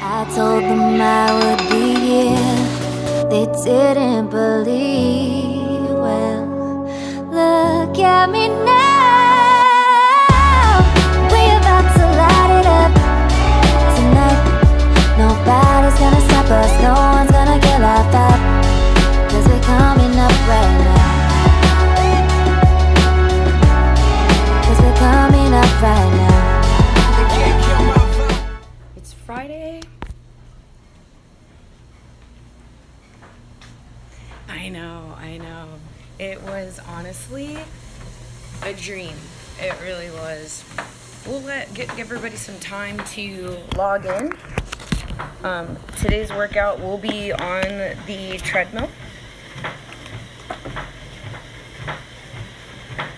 I told them I would be here. They didn't believe. Well, look at me now. We're about to light it up tonight. Nobody's gonna stop us. No one's gonna get left up. 'Cause we're coming up right now. 'Cause we're coming up right now. It's Friday. I know. It was honestly a dream. It really was. We'll give everybody some time to log in. Today's workout will be on the treadmill.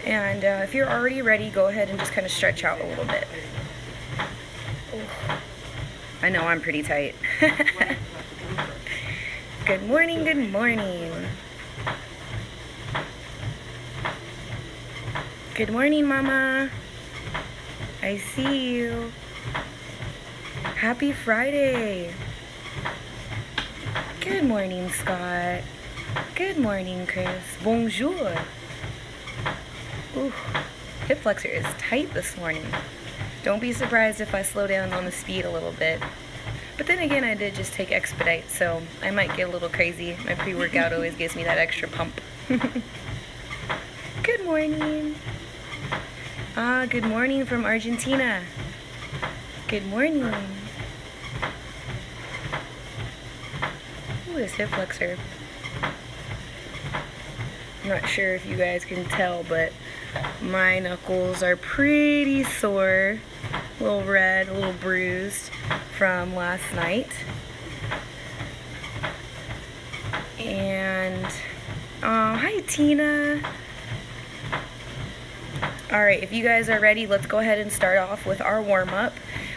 And if you're already ready, go ahead and just kind of stretch out a little bit. I know I'm pretty tight. Good morning, good morning. Good morning, Mama. I see you. Happy Friday. Good morning, Scott. Good morning, Chris. Bonjour. Ooh, hip flexor is tight this morning. Don't be surprised if I slow down on the speed a little bit. But then again, I did just take Expedite, so I might get a little crazy. My pre-workout always gives me that extra pump. Good morning. Good morning from Argentina. Good morning. Ooh, this hip flexor. I'm not sure if you guys can tell, but my knuckles are pretty sore. A little red, a little bruised from last night. And, oh, hi Tina. Alright, if you guys are ready, let's go ahead and start off with our warm-up.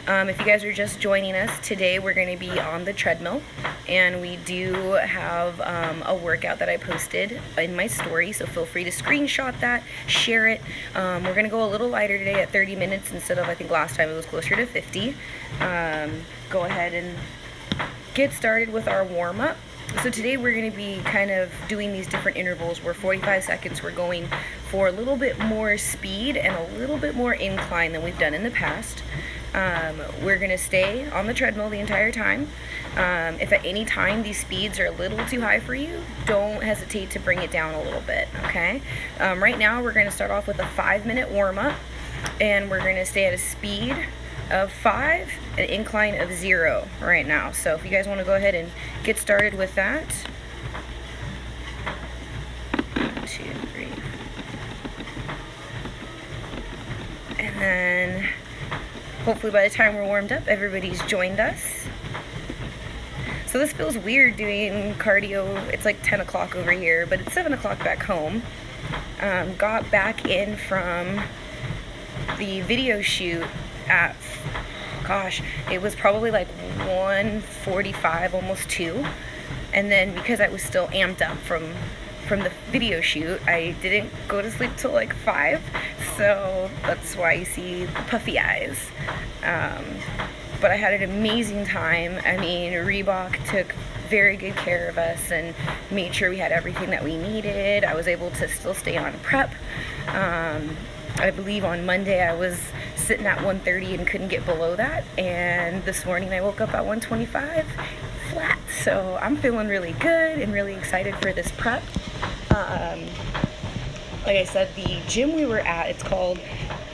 If you guys are just joining us, today we're going to be on the treadmill, and we do have a workout that I posted in my story, so feel free to screenshot that, share it. We're going to go a little lighter today at 30 minutes instead of, I think last time it was closer to 50. Go ahead and get started with our warm-up. So today we're going to be kind of doing these different intervals where 45 seconds we're going for a little bit more speed and a little bit more incline than we've done in the past. We're going to stay on the treadmill the entire time. If at any time these speeds are a little too high for you, don't hesitate to bring it down a little bit, okay? Right now we're going to start off with a 5-minute warm-up, and we're going to stay at a speed of 5, an incline of 0 right now. So if you guys want to go ahead and get started with that. 1, 2, 3. And then hopefully by the time we're warmed up, everybody's joined us. So this feels weird doing cardio. It's like 10 o'clock over here, but it's 7 o'clock back home. Got back in from the video shoot at, gosh, it was probably like 1:45, almost 2. And then because I was still amped up from the video shoot, I didn't go to sleep till like 5, so that's why you see the puffy eyes. But I had an amazing time. I mean, Reebok took very good care of us and made sure we had everything that we needed. I was able to still stay on prep. I believe on Monday I was sitting at 130 and couldn't get below that, and this morning I woke up at 125 flat. So I'm feeling really good and really excited for this prep. Like I said, the gym we were at, it's called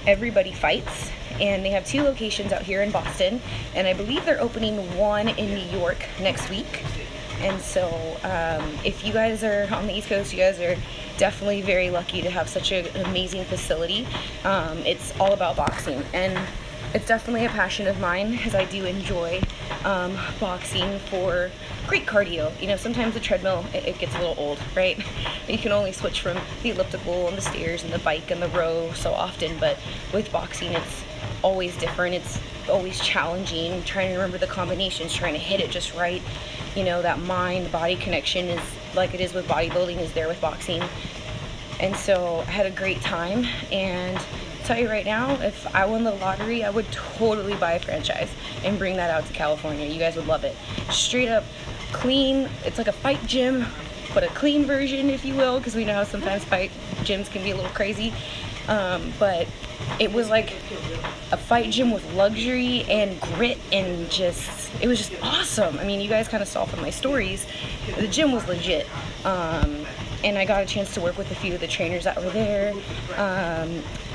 Everybody Fights, and they have 2 locations out here in Boston, and I believe they're opening one in New York next week. And so if you guys are on the East Coast, you guys are definitely very lucky to have such an amazing facility. It's all about boxing, and it's definitely a passion of mine because I do enjoy boxing for great cardio. You know, sometimes the treadmill, it gets a little old, right? You can only switch from the elliptical and the stairs and the bike and the row so often, but with boxing it's always different. It's always challenging, trying to remember the combinations, trying to hit it just right. You know, that mind-body connection is like it is with bodybuilding, is there with boxing. And so I had a great time, and tell you right now, if I won the lottery, I would totally buy a franchise and bring that out to California. You guys would love it. Straight up clean. It's like a fight gym, but a clean version, if you will, because we know how sometimes fight gyms can be a little crazy. But it was like a fight gym with luxury and grit, and just, it was just awesome. I mean, you guys kind of saw from my stories, the gym was legit. And I got a chance to work with a few of the trainers that were there.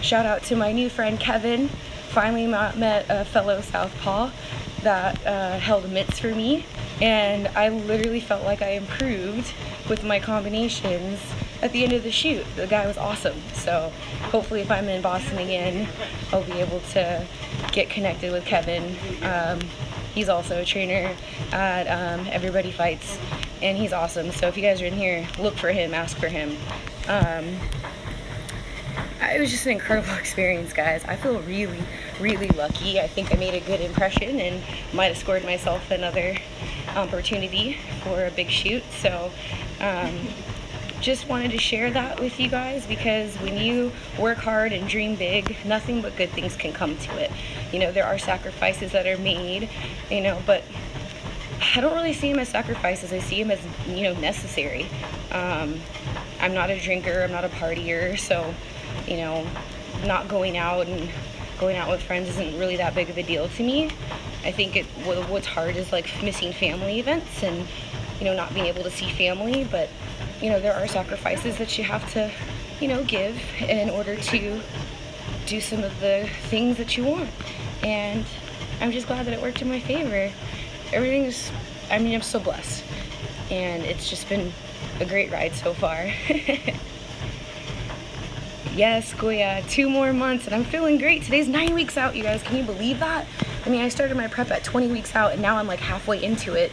Shout out to my new friend Kevin. Finally met a fellow Southpaw that held mitts for me, and I literally felt like I improved with my combinations at the end of the shoot. The guy was awesome. So hopefully if I'm in Boston again, I'll be able to get connected with Kevin. He's also a trainer at Everybody Fights, and he's awesome. So if you guys are in here, look for him, ask for him. It was just an incredible experience, guys. I feel really, really lucky. I think I made a good impression and might have scored myself another opportunity for a big shoot. So just wanted to share that with you guys, because when you work hard and dream big, nothing but good things can come to it. You know, there are sacrifices that are made, you know, but I don't really see them as sacrifices. I see them as, you know, necessary. I'm not a drinker, I'm not a partier, so, you know, not going out with friends isn't really that big of a deal to me. I think what's hard is like missing family events and, you know, not being able to see family. But, you know, there are sacrifices that you have to, you know, give in order to do some of the things that you want. And I'm just glad that it worked in my favor. Everything is, I mean, I'm so blessed, and it's just been a great ride so far. Yes, Goya, 2 more months and I'm feeling great. Today's 9 weeks out, you guys. Can you believe that? I mean, I started my prep at 20 weeks out, and now I'm like halfway into it,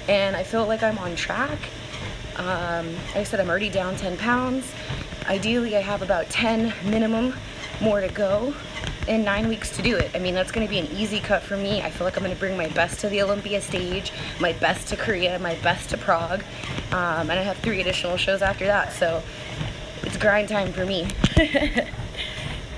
and I feel like I'm on track. Like I said, I'm already down 10 pounds. Ideally, I have about 10 minimum more to go in 9 weeks to do it. I mean, that's going to be an easy cut for me. I feel like I'm going to bring my best to the Olympia stage, my best to Korea, my best to Prague, and I have 3 additional shows after that, so it's grind time for me.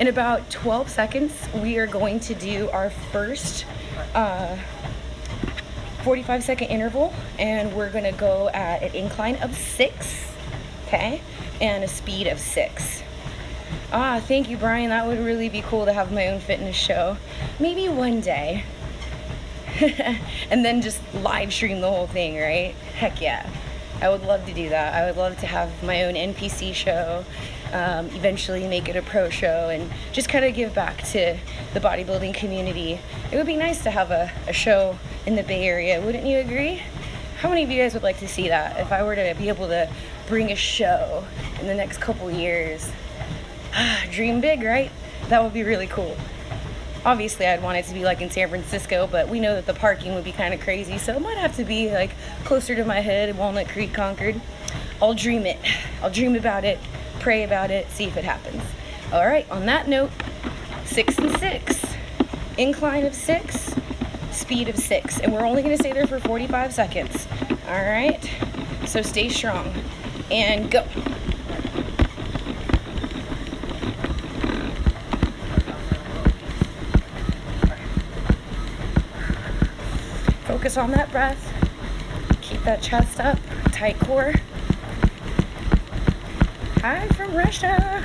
In about 12 seconds, we are going to do our first 45-second interval, and we're going to go at an incline of 6, okay, and a speed of 6. Thank you, Brian. That would really be cool to have my own fitness show. Maybe one day. And then just live stream the whole thing, right? Heck yeah. I would love to do that. I would love to have my own NPC show, eventually make it a pro show, and just kind of give back to the bodybuilding community. It would be nice to have a show in the Bay Area, wouldn't you agree? How many of you guys would like to see that? If I were to be able to bring a show in the next couple years. Dream big, right? That would be really cool. Obviously, I'd want it to be like in San Francisco, but we know that the parking would be kind of crazy, so it might have to be like closer to my head, Walnut Creek, Concord. I'll dream it. I'll dream about it, pray about it, see if it happens. All right, on that note, 6 and 6. Incline of 6, speed of 6. And we're only going to stay there for 45 seconds. All right? So stay strong. And go. Focus on that breath. Keep that chest up. Tight core. Hi from Russia.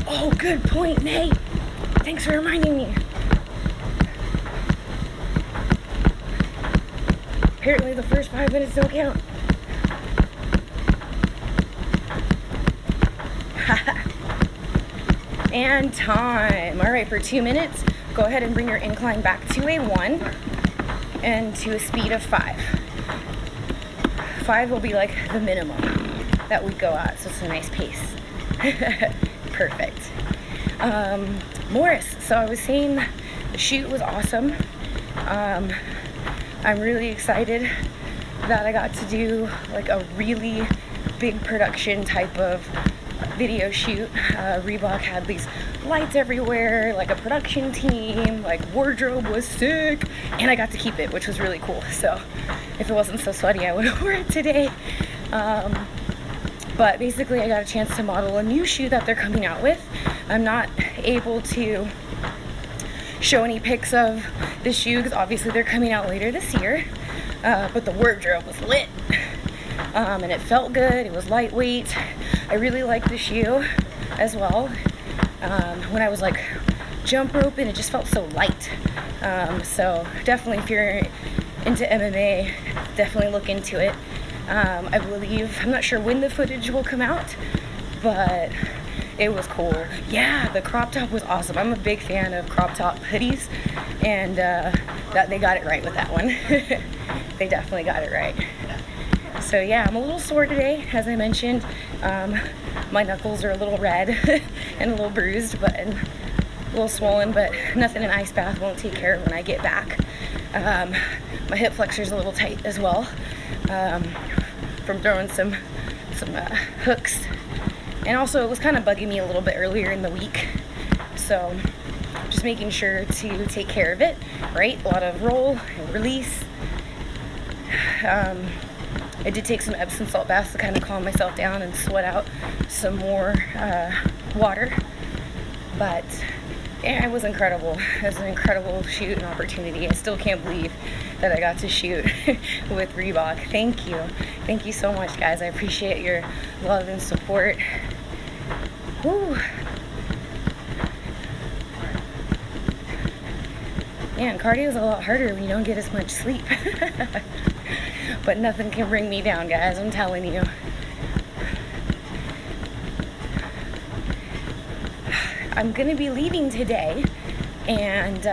Oh, good point, Nate. Thanks for reminding me. Apparently the first 5 minutes don't count. And time. All right, for 2 minutes, go ahead and bring your incline back to a 1 and to a speed of 5. 5 will be like the minimum that we go at, so it's a nice pace. Perfect. Morris, so I was saying the shoot was awesome. I'm really excited that I got to do like a really big production type of video shoot. Reebok had these lights everywhere, like a production team, like wardrobe was sick, and I got to keep it, which was really cool. So if it wasn't so sweaty, I would have worn it today. But basically I got a chance to model a new shoe that they're coming out with. I'm not able to show any pics of the shoe because obviously they're coming out later this year, but the wardrobe was lit, and it felt good. It was lightweight. I really liked the shoe as well. When I was like jump roping, it just felt so light. So definitely if you're into MMA, definitely look into it. I believe, I'm not sure when the footage will come out, but it was cool. Yeah, the crop top was awesome. I'm a big fan of crop top hoodies, and that they got it right with that one. They definitely got it right. So yeah, I'm a little sore today, as I mentioned. My knuckles are a little red and a little bruised, but a little swollen, but nothing an ice bath won't take care of when I get back. My hip flexor's a little tight as well, from throwing some hooks. And also it was kind of bugging me a little bit earlier in the week. So just making sure to take care of it, right? A lot of roll and release. I did take some Epsom salt baths to kind of calm myself down and sweat out some more water. But yeah, it was incredible. It was an incredible shoot and opportunity. I still can't believe that I got to shoot with Reebok. Thank you. Thank you so much, guys. I appreciate your love and support. Woo. Yeah, and cardio is a lot harder when you don't get as much sleep. But nothing can bring me down, guys. I'm telling you. I'm gonna be leaving today, and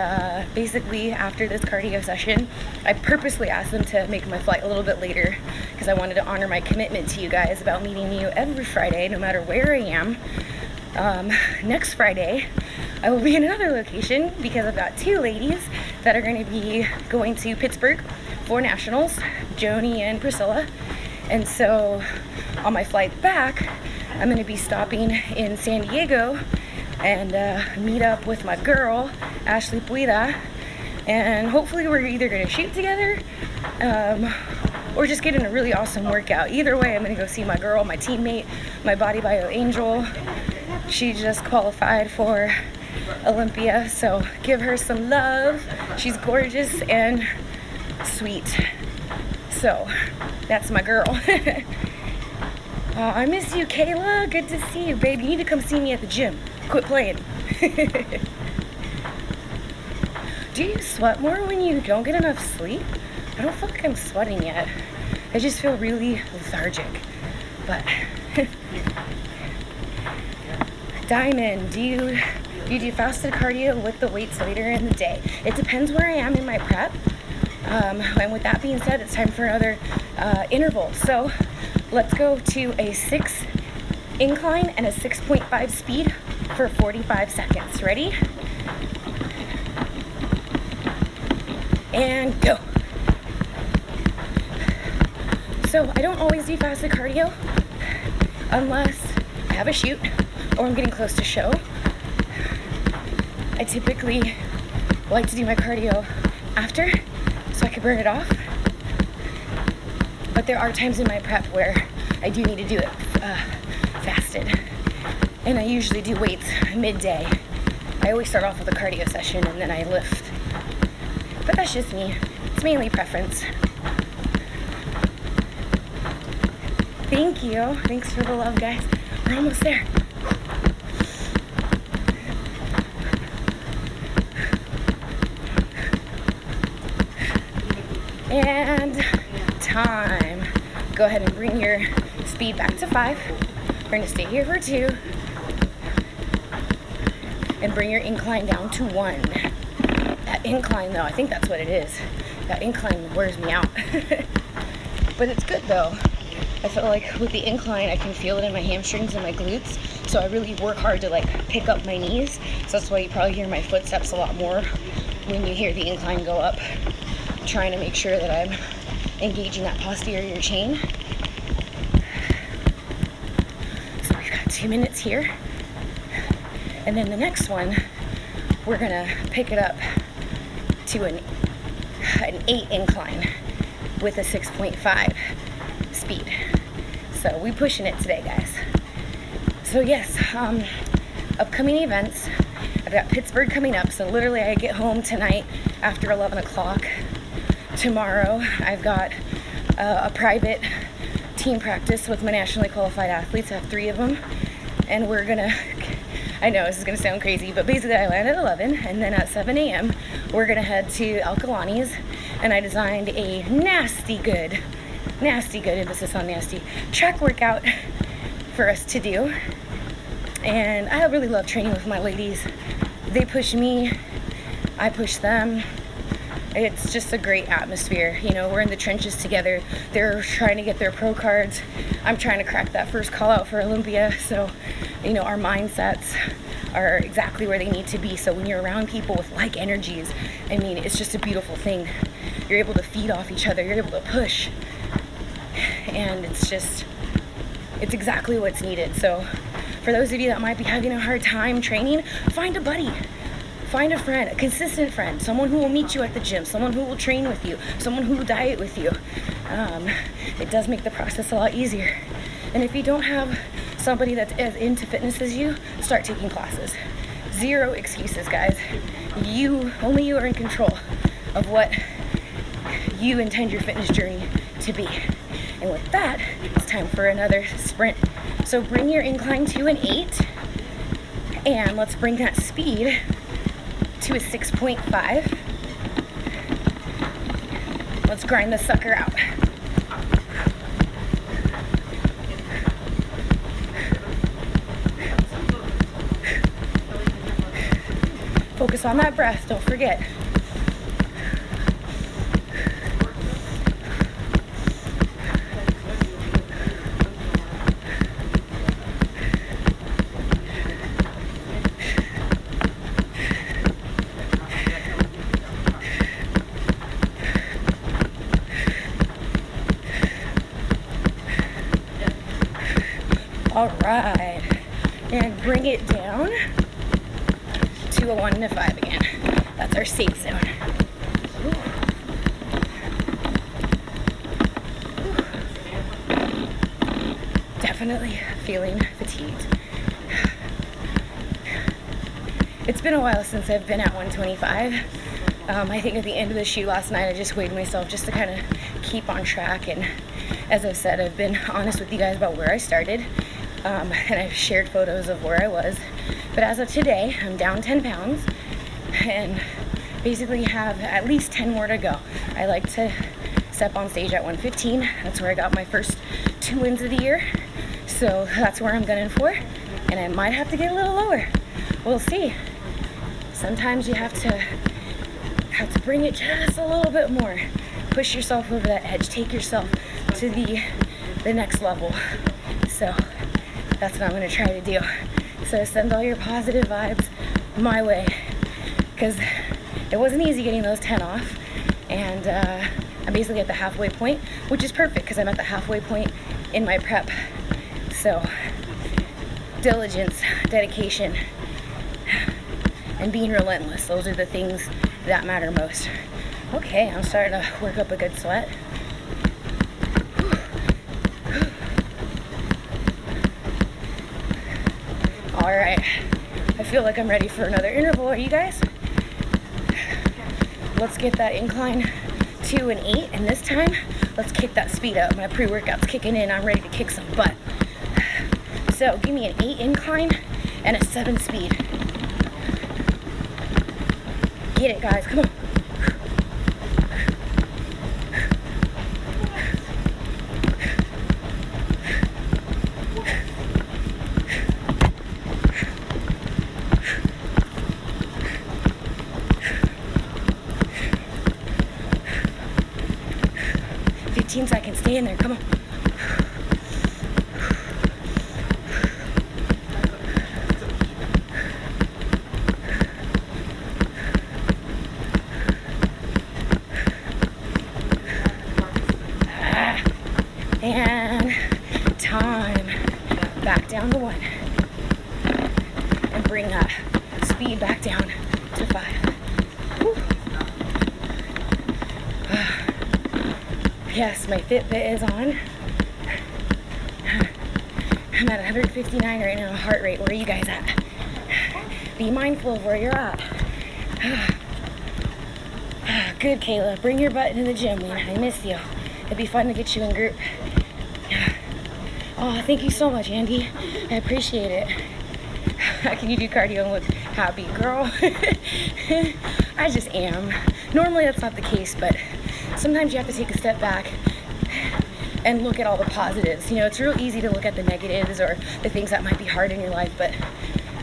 basically after this cardio session, I purposely asked them to make my flight a little bit later because I wanted to honor my commitment to you guys about meeting you every Friday, no matter where I am. Next Friday, I will be in another location because I've got two ladies that are going to be going to Pittsburgh for nationals, Joni and Priscilla. And so on my flight back, I'm going to be stopping in San Diego and meet up with my girl, Ashley Puida, and hopefully we're either going to shoot together or just get in a really awesome workout. Either way, I'm going to go see my girl, my teammate, my Body Bio angel. She just qualified for Olympia, so give her some love. She's gorgeous and sweet. So that's my girl. I miss you, Kayla. Good to see you, babe. You need to come see me at the gym. Quit playing. Do you sweat more when you don't get enough sleep? I don't feel like I'm sweating yet. I just feel really lethargic. But Diamond, do you do fasted cardio with the weights later in the day? It depends where I am in my prep. And with that being said, it's time for another interval. So let's go to a 6 incline and a 6.5 speed for 45 seconds. Ready? And go. So I don't always do fasted cardio unless I have a shoot or I'm getting close to show. I typically like to do my cardio after so I can burn it off. But there are times in my prep where I do need to do it fasted. And I usually do weights midday. I always start off with a cardio session and then I lift. But that's just me. It's mainly preference. Thank you. Thanks for the love, guys. We're almost there. And time. Go ahead and bring your speed back to 5. We're going to stay here for 2. And bring your incline down to 1. That incline, though, I think that's what it is. That incline wears me out. But it's good, though. I feel like with the incline, I can feel it in my hamstrings and my glutes. So I really work hard to, like, pick up my knees. So that's why you probably hear my footsteps a lot more when you hear the incline go up. I'm trying to make sure that I'm engaging that posterior chain. So we've got 2 minutes here. And then the next one, we're gonna pick it up to an 8 incline with a 6.5 speed. So we pushing it today, guys. So yes, upcoming events. I've got Pittsburgh coming up, so literally I get home tonight after 11 o'clock. Tomorrow I've got a private team practice with my nationally qualified athletes. I have 3 of them, and we're gonna, I know this is gonna sound crazy, but basically I land at 11, and then at 7 a.m. we're gonna head to Alkalani's, and I designed a nasty good, emphasis on nasty, track workout for us to do. And I really love training with my ladies. They push me, I push them. It's just a great atmosphere. You know, we're in the trenches together. They're trying to get their pro cards. I'm trying to crack that first call out for Olympia. So, you know, our mindsets are exactly where they need to be. So when you're around people with like energies, I mean, it's just a beautiful thing. You're able to feed off each other. You're able to push. And it's exactly what's needed. So for those of you that might be having a hard time training, find a buddy. Find a friend, a consistent friend, someone who will meet you at the gym, someone who will train with you, someone who will diet with you. It does make the process a lot easier. And if you don't have somebody that's as into fitness as you, start taking classes. 0 excuses, guys. Only you are in control of what you intend your fitness journey to be. And with that, it's time for another sprint. So bring your incline to an 8, and let's bring that speed to a 6.5. Let's grind this sucker out. Focus on that breath, don't forget. All right, and bring it down to a 1 to 5 again. That's our safe zone. Ooh. Ooh. Definitely feeling fatigued. It's been a while since I've been at 125. I think at the end of the shoot last night, I just weighed myself just to kind of keep on track. And as I've said, I've been honest with you guys about where I started. And I've shared photos of where I was. But as of today, I'm down 10 pounds and basically have at least 10 more to go. I like to step on stage at 115. That's where I got my first 2 wins of the year. So that's where I'm gunning for. And I might have to get a little lower. We'll see. Sometimes you have to bring it just a little bit more. Push yourself over that edge. Take yourself to the next level. So that's what I'm going to try to do. So send all your positive vibes my way, because it wasn't easy getting those 10 off. And I'm basically at the halfway point, which is perfect because I'm at the halfway point in my prep. So diligence, dedication, and being relentless, those are the things that matter most. Okay, I'm starting to work up a good sweat. All right, I feel like I'm ready for another interval. Are you guys? Let's get that incline to an 8, and this time, let's kick that speed up. My pre-workout's kicking in. I'm ready to kick some butt. So give me an 8 incline and a 7 speed. Get it, guys, come on. Seconds, stay in there, come on. And time. Back down to 1. And bring that speed back down to 5. Yes, my Fitbit is on. I'm at 159 right now, heart rate. Where are you guys at? Be mindful of where you're at. Good, Kayla. Bring your butt into the gym, man. I miss you. It'd be fun to get you in group. Oh, thank you so much, Andy. I appreciate it. Can you do cardio and look happy? Girl, I just am. Normally that's not the case, but sometimes you have to take a step back and look at all the positives. You know, it's real easy to look at the negatives or the things that might be hard in your life, but,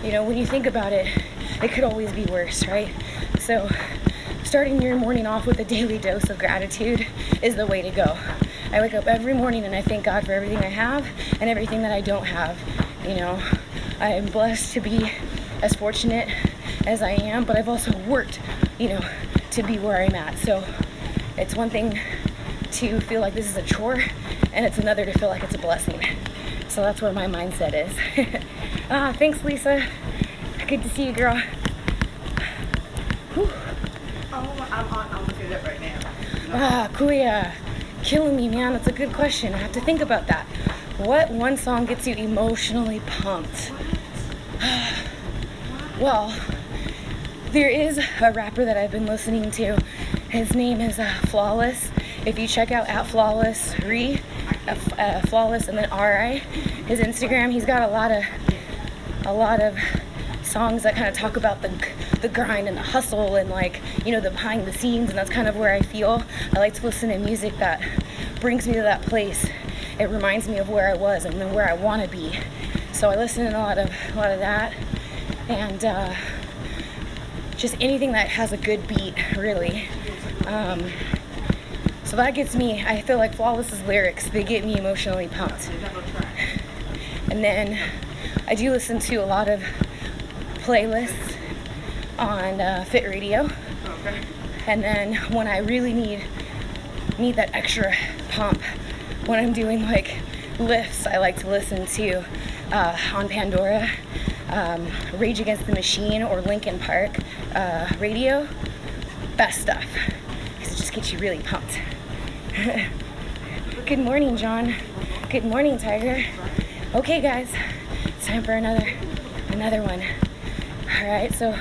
you know, when you think about it, it could always be worse, right? So starting your morning off with a daily dose of gratitude is the way to go. I wake up every morning and I thank God for everything I have and everything that I don't have. You know, I am blessed to be as fortunate as I am, but I've also worked, you know, to be where I'm at. So it's one thing to feel like this is a chore, and it's another to feel like it's a blessing. So that's where my mindset is. Thanks, Lisa. Good to see you, girl. Whew. I'm looking it up right now. Kuya. Killing me, man. That's a good question. I have to think about that. What one song gets you emotionally pumped? Well, there is a rapper that I've been listening to. His name is Flawless. If you check out @Flawless Flawless and then RI, his Instagram, he's got a lot of songs that kind of talk about the grind and the hustle and, like, you know, the behind the scenes, and that's kind of where I feel. I like to listen to music that brings me to that place. It reminds me of where I was and then where I want to be. So I listen to a lot of that, and just anything that has a good beat, really. So that gets me. I feel like Flawless's lyrics, they get me emotionally pumped. And then I do listen to a lot of playlists on Fit Radio. And then when I really need that extra pump, when I'm doing like lifts, I like to listen to on Pandora, Rage Against the Machine or Linkin Park radio. Best stuff, because it just gets you really pumped. Good morning, John. Good morning, Tiger. Okay, guys, it's time for another one. All right, so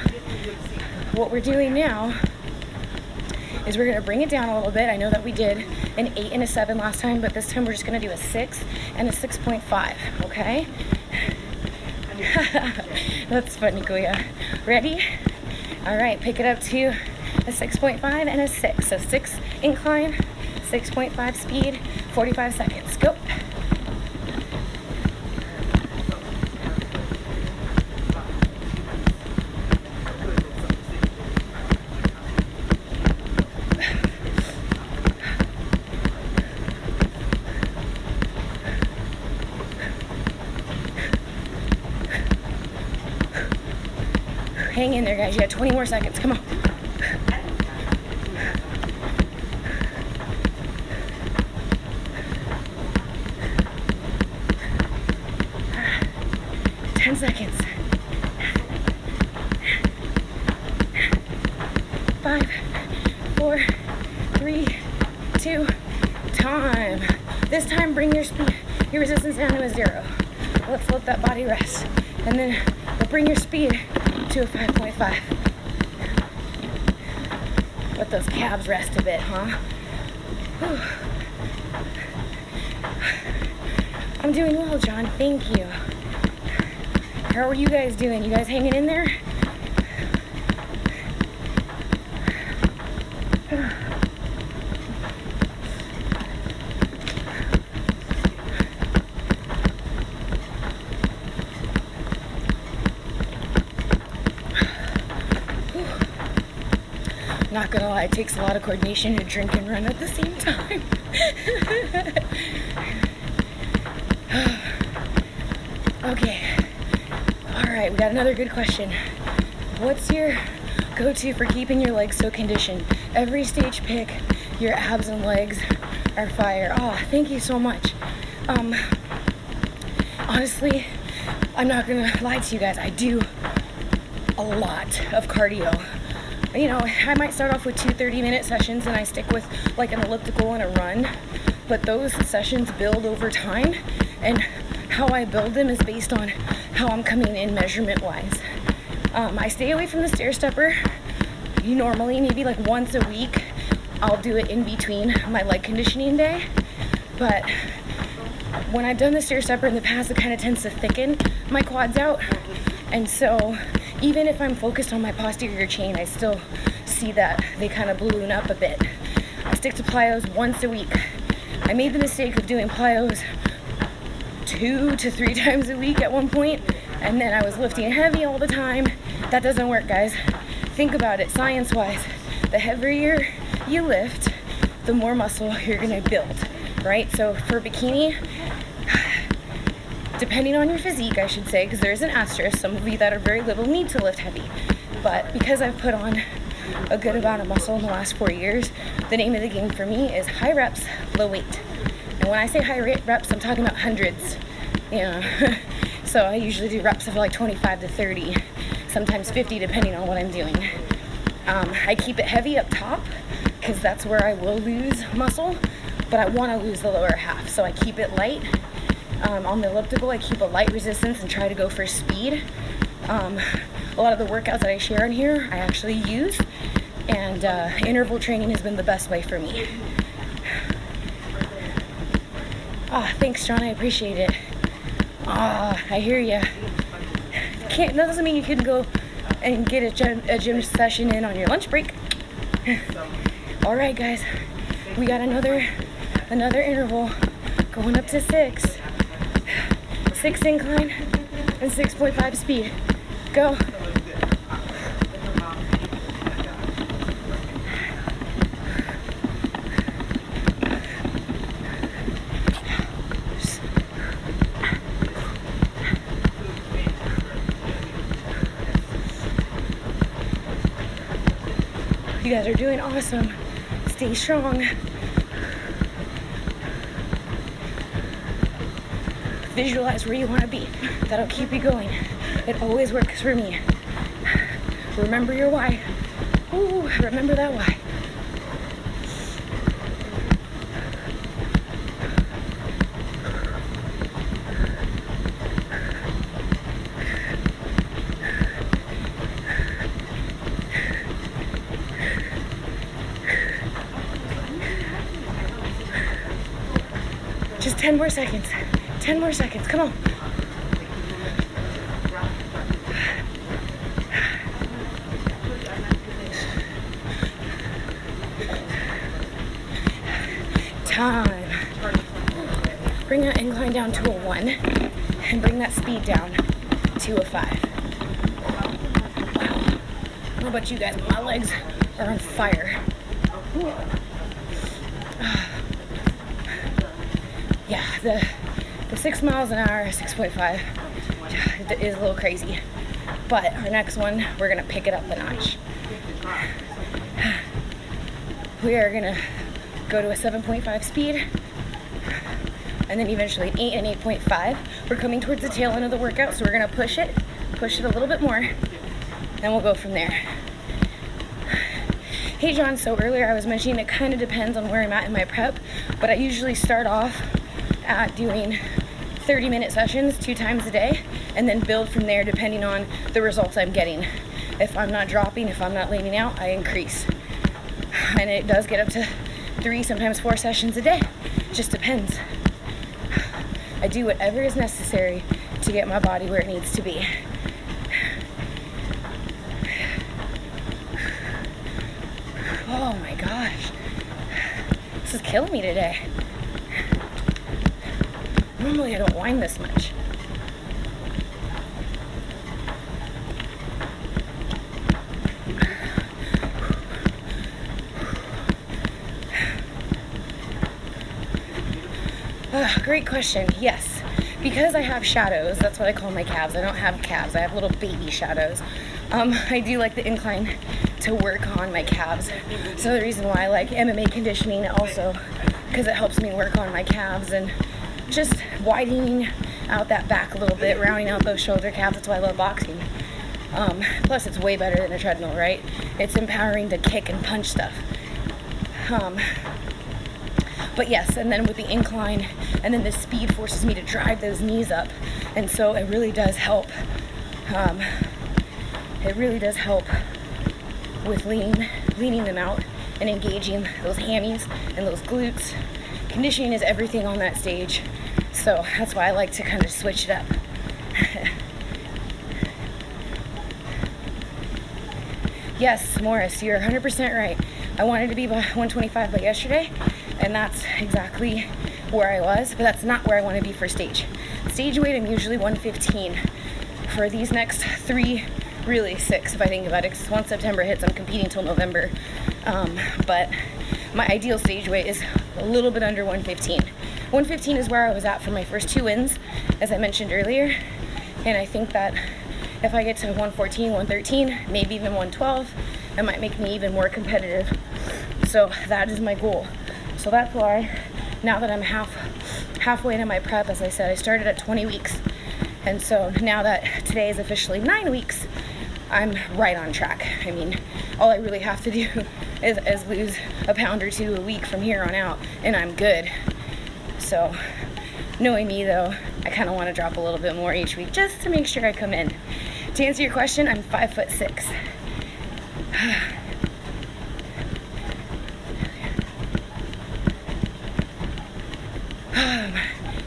what we're doing now is we're gonna bring it down a little bit. I know that we did an 8 and a 7 last time, but this time we're just gonna do a 6 and a 6.5, okay? That's funny, Goya. Ready? All right, pick it up to a 6.5 and a 6. So 6 incline, 6.5 speed, 45 seconds. Go. Hang in there, guys. You got 20 more seconds. Come on. Seconds. 5, 4, 3, 2, time. This time bring your speed, your resistance down to a 0. Let's let that body rest. And then we'll bring your speed to a 5.5. Let those calves rest a bit, huh? Whew. I'm doing well, John. Thank you. How are you guys doing? You guys hanging in there? Not gonna lie, it takes a lot of coordination to drink and run at the same time. Okay. Alright, we got another good question. What's your go-to for keeping your legs so conditioned? Every stage pick, your abs and legs are fire. Oh, thank you so much. Honestly, I'm not gonna lie to you guys. I do a lot of cardio. You know, I might start off with 2 30-minute sessions and I stick with like an elliptical and a run, but those sessions build over time, and how I build them is based on how I'm coming in measurement wise. I stay away from the stair stepper. Normally, maybe like once a week, I'll do it in between my leg conditioning day. But when I've done the stair stepper in the past, it kind of tends to thicken my quads out. And so even if I'm focused on my posterior chain, I still see that they kind of balloon up a bit. I stick to plyos once a week. I made the mistake of doing plyos 2 to 3 times a week at one point, and then I was lifting heavy all the time. That doesn't work, guys. Think about it science-wise. The heavier you lift, the more muscle you're gonna build, right? So for bikini, depending on your physique, I should say, because there's an asterisk, some of you that are very little need to lift heavy. But because I've put on a good amount of muscle in the last 4 years, the name of the game for me is high reps, low weight. And when I say high reps, I'm talking about hundreds. Yeah. So I usually do reps of like 25 to 30, sometimes 50, depending on what I'm doing. I keep it heavy up top because that's where I will lose muscle, but I want to lose the lower half, so I keep it light. On the elliptical, I keep a light resistance and try to go for speed. A lot of the workouts that I share on here, I actually use, and interval training has been the best way for me. Thanks, John, I appreciate it. I hear ya. That doesn't mean you couldn't go and get a gym session in on your lunch break. All right, guys, we got another interval going up to 6 incline and 6.5 speed. Go. You guys are doing awesome. Stay strong. Visualize where you want to be. That'll keep you going. It always works for me. Remember your why. Ooh, remember that why. Just 10 more seconds. 10 more seconds. Come on. Time. Bring that incline down to a 1 and bring that speed down to a 5. Wow. I don't know about you guys, but my legs are on fire. Yeah, the 6 miles an hour, 6.5 is a little crazy. But our next one, we're gonna pick it up a notch. We are gonna go to a 7.5 speed, and then eventually an 8 and 8.5. We're coming towards the tail end of the workout, so we're gonna push it a little bit more, and we'll go from there. Hey John, so earlier I was mentioning it kind of depends on where I'm at in my prep, but I usually start off at doing 30-minute sessions 2 times a day, and then build from there depending on the results I'm getting. If I'm not dropping, if I'm not leaning out, I increase. And it does get up to 3, sometimes 4 sessions a day. Just depends. I do whatever is necessary to get my body where it needs to be. Oh my gosh. This is killing me today. Normally I don't whine this much. Great question. Yes, because I have shadows, that's what I call my calves. I don't have calves, I have little baby shadows. I do like the incline to work on my calves. So the reason why I like MMA conditioning also, because it helps me work on my calves and just widening out that back a little bit, rounding out those shoulder calves. That's why I love boxing. Plus it's way better than a treadmill, right? It's empowering to kick and punch stuff. But yes, and then with the incline, and then the speed forces me to drive those knees up. And so it really does help. It really does help with leaning them out and engaging those hammies and those glutes. Conditioning is everything on that stage. So that's why I like to kind of switch it up. Yes, Morris, you're 100% right. I wanted to be by 125 by yesterday, and that's exactly where I was, but that's not where I want to be for stage. Stage weight, I'm usually 115. For these next 3, really 6 if I think about it, because once September hits, I'm competing till November. But my ideal stage weight is a little bit under 115. 115 is where I was at for my first 2 wins, as I mentioned earlier, and I think that if I get to 114, 113, maybe even 112, it might make me even more competitive. So that is my goal. So that's why, now that I'm halfway into my prep, as I said, I started at 20 weeks. And so now that today is officially 9 weeks, I'm right on track. I mean, all I really have to do is lose a pound or 2 a week from here on out, and I'm good. So knowing me though, I kind of want to drop a little bit more each week just to make sure I come in. To answer your question, I'm 5'6".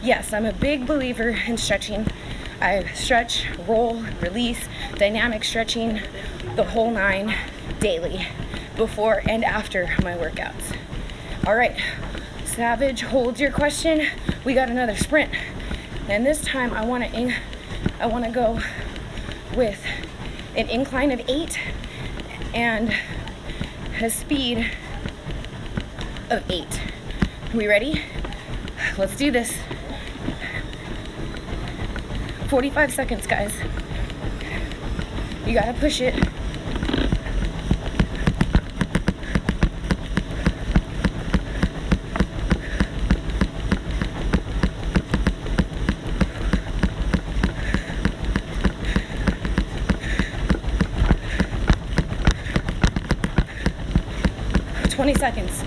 Yes, I'm a big believer in stretching. I stretch, roll, release, dynamic stretching, the whole 9 daily, before and after my workouts. All right, Savage holds your question. We got another sprint, and this time I want to go with an incline of 8 and a speed of 8. Are we ready? Let's do this. 45 seconds, guys. You gotta push it. Seconds.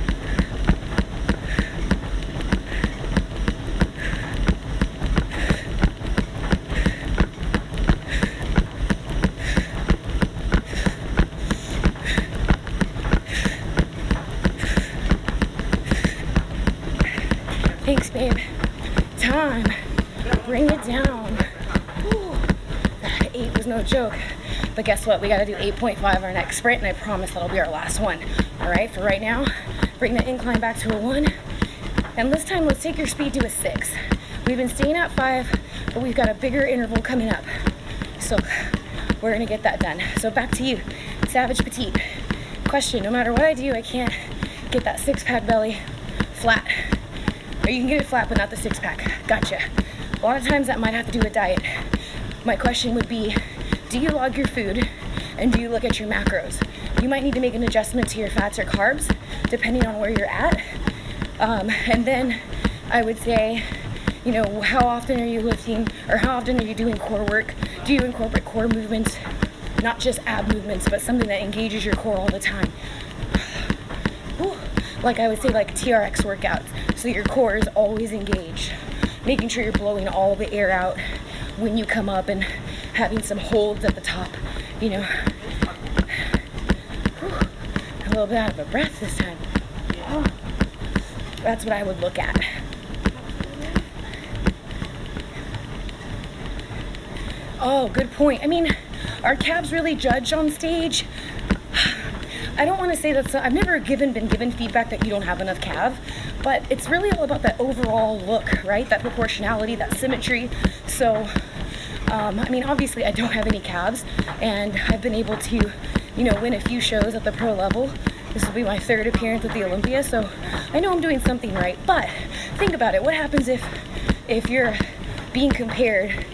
Thanks, babe. Time. Bring it down. Whew. That 8 was no joke. But guess what? We gotta do 8.5 our next sprint, and I promise that'll be our last one. All right, for right now, bring the incline back to a 1. And this time, let's take your speed to a 6. We've been staying at 5, but we've got a bigger interval coming up. So we're gonna get that done. So back to you, Savage Petite. Question, no matter what I do, I can't get that 6-pack belly flat. Or you can get it flat, but not the 6-pack. Gotcha. A lot of times that might have to do with diet. My question would be, do you log your food and do you look at your macros? You might need to make an adjustment to your fats or carbs, depending on where you're at. And then I would say, you know, how often are you lifting, or how often are you doing core work? Do you incorporate core movements, not just ab movements, but something that engages your core all the time? Whew. Like I would say, like TRX workouts, so your core is always engaged, making sure you're blowing all the air out when you come up and having some holds at the top, you know. Whew. A little bit out of a breath this time. Oh. That's what I would look at. Oh, good point. I mean, are calves really judged on stage? I don't want to say that. I've never been given feedback that you don't have enough calf, but it's really all about that overall look, right? That proportionality, that symmetry. So, I mean, obviously I don't have any calves, and I've been able to, you know, win a few shows at the pro level. This will be my 3rd appearance with the Olympia, so I know I'm doing something right. But think about it. What happens if you're being compared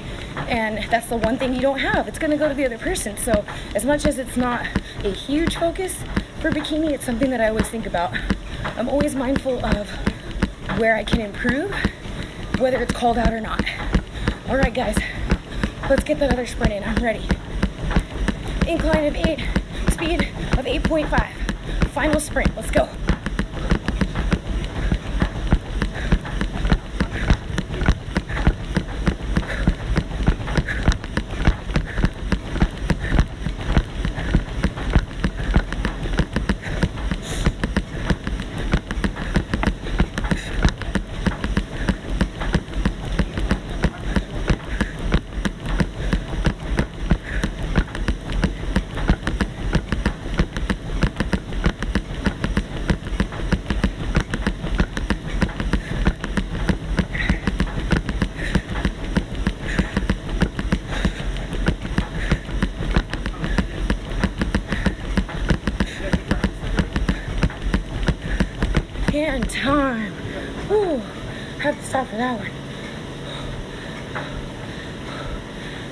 and that's the one thing you don't have? It's going to go to the other person. So as much as it's not a huge focus for bikini, it's something that I always think about. I'm always mindful of where I can improve, whether it's called out or not. All right, guys, let's get that other sprint in. I'm ready. Incline of 8, speed of 8.5. Final sprint. Let's go. time. Ooh, have to stop for that one.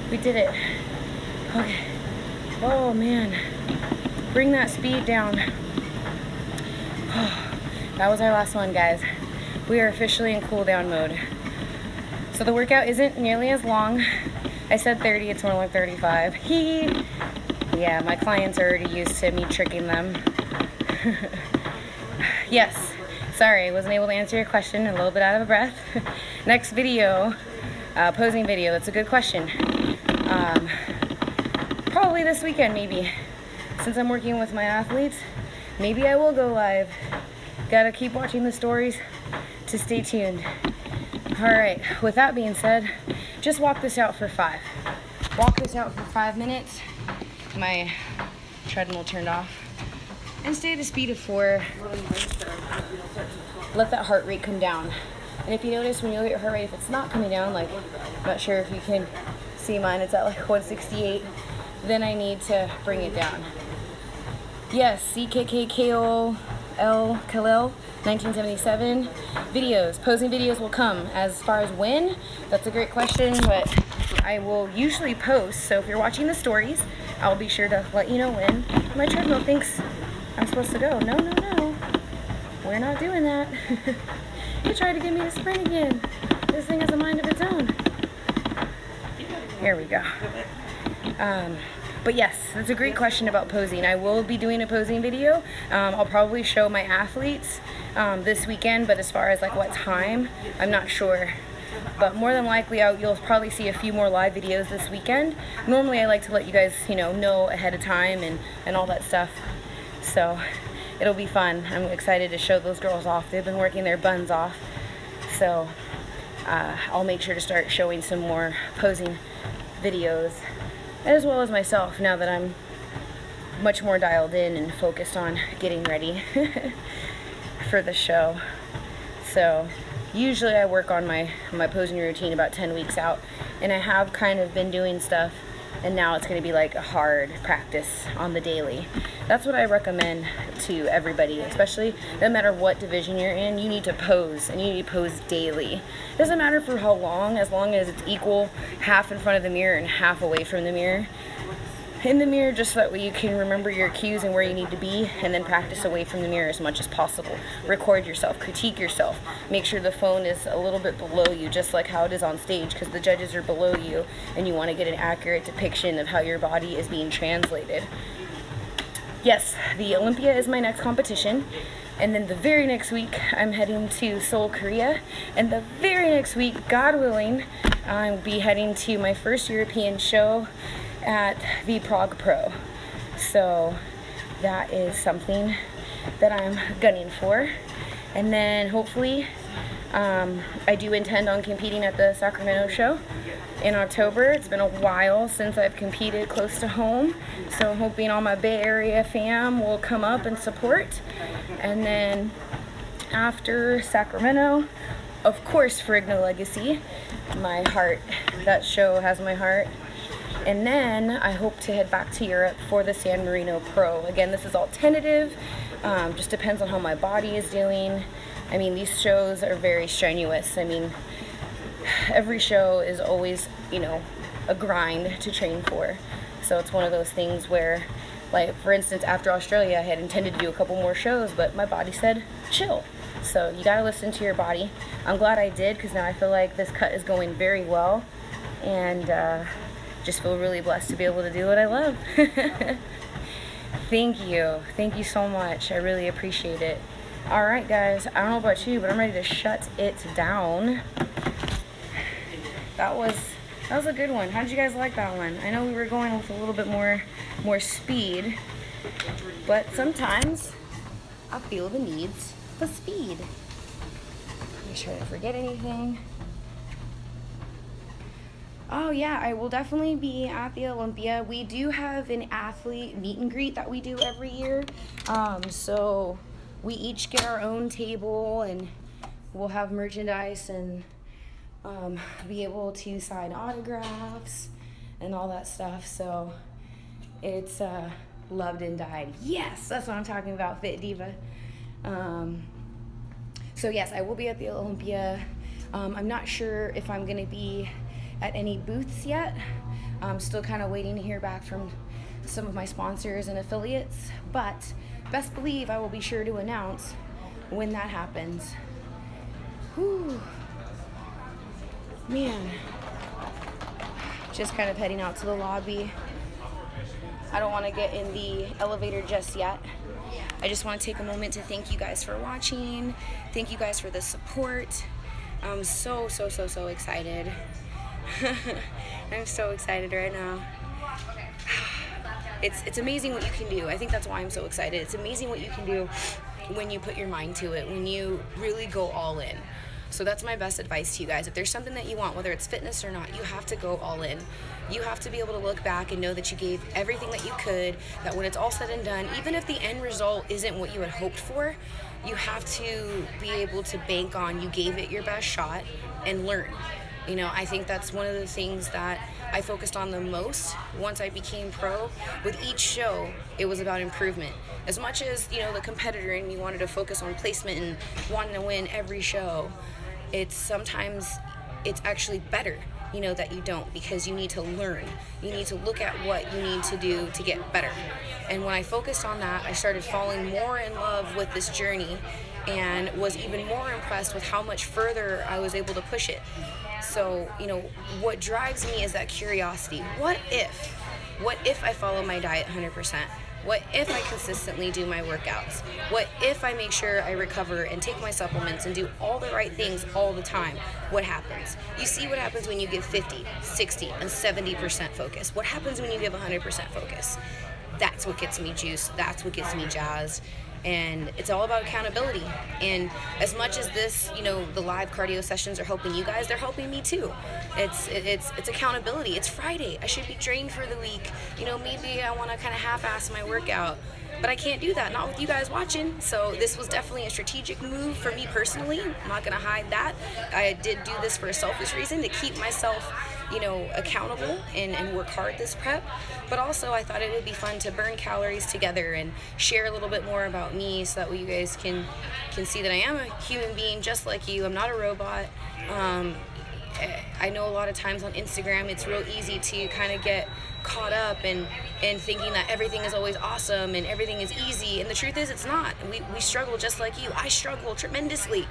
We did it. Okay. Oh man, bring that speed down. That was our last one, guys. We are officially in cool down mode. So the workout isn't nearly as long. I said 30, it's more like 35. Yeah, my clients are already used to me tricking them. Yes, sorry, wasn't able to answer your question, a little bit out of breath. Next video, posing video, that's a good question. Probably this weekend, maybe. Since I'm working with my athletes, maybe I will go live. Gotta keep watching the stories to stay tuned. Alright, with that being said, just walk this out for 5. Walk this out for 5 minutes. My treadmill turned off. And stay at a speed of 4. Let that heart rate come down. And if you notice when you look at your heart rate, if it's not coming down, like, I'm not sure if you can see mine, it's at like 168, then I need to bring it down. Yes, CKKKOL Khalil, 1977. Videos, posing videos will come. As far as when, that's a great question, but I will usually post, so if you're watching the stories, I'll be sure to let you know when. My treadmill thinks I'm supposed to go. No, no, no. We're not doing that. You tried to get me to sprint again. This thing has a mind of its own. Here we go. But yes, that's a great question about posing. I will be doing a posing video. I'll probably show my athletes this weekend, but as far as like what time, I'm not sure. But more than likely, you'll probably see a few more live videos this weekend. Normally, I like to let you guys, know ahead of time and all that stuff. So it'll be fun. I'm excited to show those girls off. They've been working their buns off. So I'll make sure to start showing some more posing videos, as well as myself, now that I'm much more dialed in and focused on getting ready for the show. So usually I work on my posing routine about 10 weeks out, and I have kind of been doing stuff, and now it's going to be like a hard practice on the daily. That's what I recommend to everybody, especially no matter what division you're in, you need to pose, and you need to pose daily. It doesn't matter for how long, as long as it's equal, half in front of the mirror and half away from the mirror. In the mirror, just so that way you can remember your cues and where you need to be, and then practice away from the mirror as much as possible. Record yourself, critique yourself, make sure the phone is a little bit below you, just like how it is on stage, because the judges are below you, and you want to get an accurate depiction of how your body is being translated. Yes, the Olympia is my next competition, and then the very next week I'm heading to Seoul, Korea, and the very next week, God willing, I'll be heading to my first European show at the Prague Pro. So that is something that I'm gunning for. And then hopefully I do intend on competing at the Sacramento show in October. It's been a while since I've competed close to home, so I'm hoping all my Bay Area fam will come up and support. And then after Sacramento, of course, Ferrigno Legacy, my heart, that show has my heart. And then I hope to head back to Europe for the San Marino Pro. Again, this is all tentative, just depends on how my body is doing. I mean, these shows are very strenuous. I mean, every show is always, a grind to train for. So it's one of those things where, like, for instance, after Australia, I had intended to do a couple more shows, but my body said, chill. So you gotta listen to your body. I'm glad I did, because now I feel like this cut is going very well. And, just feel really blessed to be able to do what I love. Thank you so much. I really appreciate it. All right, guys, I don't know about you, but I'm ready to shut it down. That was a good one. How did you guys like that one? I know we were going with a little bit more speed, but sometimes I feel the needs for speed. Make sure I don't forget anything. Oh yeah, I will definitely be at the Olympia. We do have an athlete meet and greet that we do every year. So we each get our own table, and we'll have merchandise and be able to sign autographs and all that stuff. So it's loved and died. Yes, that's what I'm talking about, Fit Diva. So yes, I will be at the Olympia. I'm not sure if I'm gonna be at any booths yet. I'm still kind of waiting to hear back from some of my sponsors and affiliates, but best believe I will be sure to announce when that happens. Whew. Man. Just kind of heading out to the lobby. I don't want to get in the elevator just yet. I just want to take a moment to thank you guys for watching. Thank you guys for the support. I'm so excited. I'm so excited right now. It's amazing what you can do. I think that's why I'm so excited. It's amazing what you can do when you put your mind to it, when you really go all in. So that's my best advice to you guys. If there's something that you want, whether it's fitness or not, you have to go all in. You have to be able to look back and know that you gave everything that you could, that when it's all said and done, even if the end result isn't what you had hoped for, you have to be able to bank on you gave it your best shot and learn. You know, I think that's one of the things that I focused on the most once I became pro. With each show, it was about improvement. As much as, you know, the competitor in me wanted to focus on placement and wanting to win every show, sometimes it's actually better, you know, that you don't, because you need to learn. You need to look at what you need to do to get better. And when I focused on that, I started falling more in love with this journey and was even more impressed with how much further I was able to push it. So, you know, what drives me is that curiosity. What if I follow my diet 100%? What if I consistently do my workouts? What if I make sure I recover and take my supplements and do all the right things all the time? What happens? You see what happens when you give 50, 60, and 70% focus. What happens when you give 100% focus? That's what gets me juiced. That's what gets me jazzed. And it's all about accountability. And as much as this, you know, the live cardio sessions are helping you guys, they're helping me too. It's accountability. It's Friday. I should be drained for the week. You know, maybe I want to kind of half-ass my workout, but I can't do that, not with you guys watching. So this was definitely a strategic move for me personally. I'm not going to hide that. I did do this for a selfish reason, to keep myself, you know, accountable and work hard this prep. But also I thought it would be fun to burn calories together and share a little bit more about me, so that way you guys can see that I am a human being just like you. I'm not a robot. I know a lot of times on Instagram it's real easy to kind of get caught up and thinking that everything is always awesome and everything is easy, and the truth is it's not. We struggle just like you. I struggle tremendously,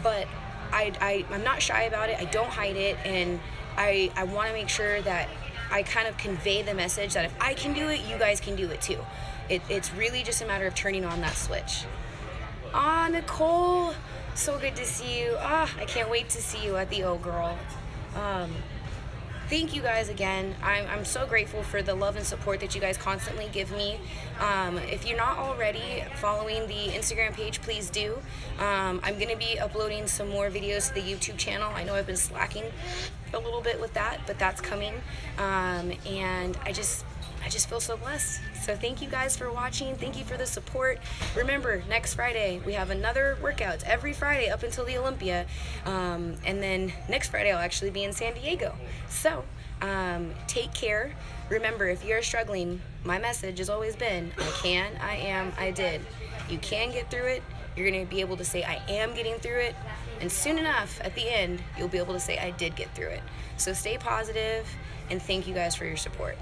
but I'm not shy about it. I don't hide it, and I want to make sure that I kind of convey the message that if I can do it, you guys can do it too. It's really just a matter of turning on that switch. Nicole, so good to see you. I can't wait to see you at the O Girl. Thank you guys again. I'm so grateful for the love and support that you guys constantly give me. If you're not already following the Instagram page, please do. I'm going to be uploading some more videos to the YouTube channel. I know I've been slacking a little bit with that, but that's coming. And I just feel so blessed. So thank you guys for watching. Thank you for the support. Remember, next Friday we have another workout every Friday up until the Olympia. And then next Friday I'll actually be in San Diego. So take care. Remember, if you're struggling, my message has always been, I can, I am, I did. You can get through it. You're going to be able to say, I am getting through it. And soon enough, at the end, you'll be able to say, I did get through it. So stay positive, and thank you guys for your support.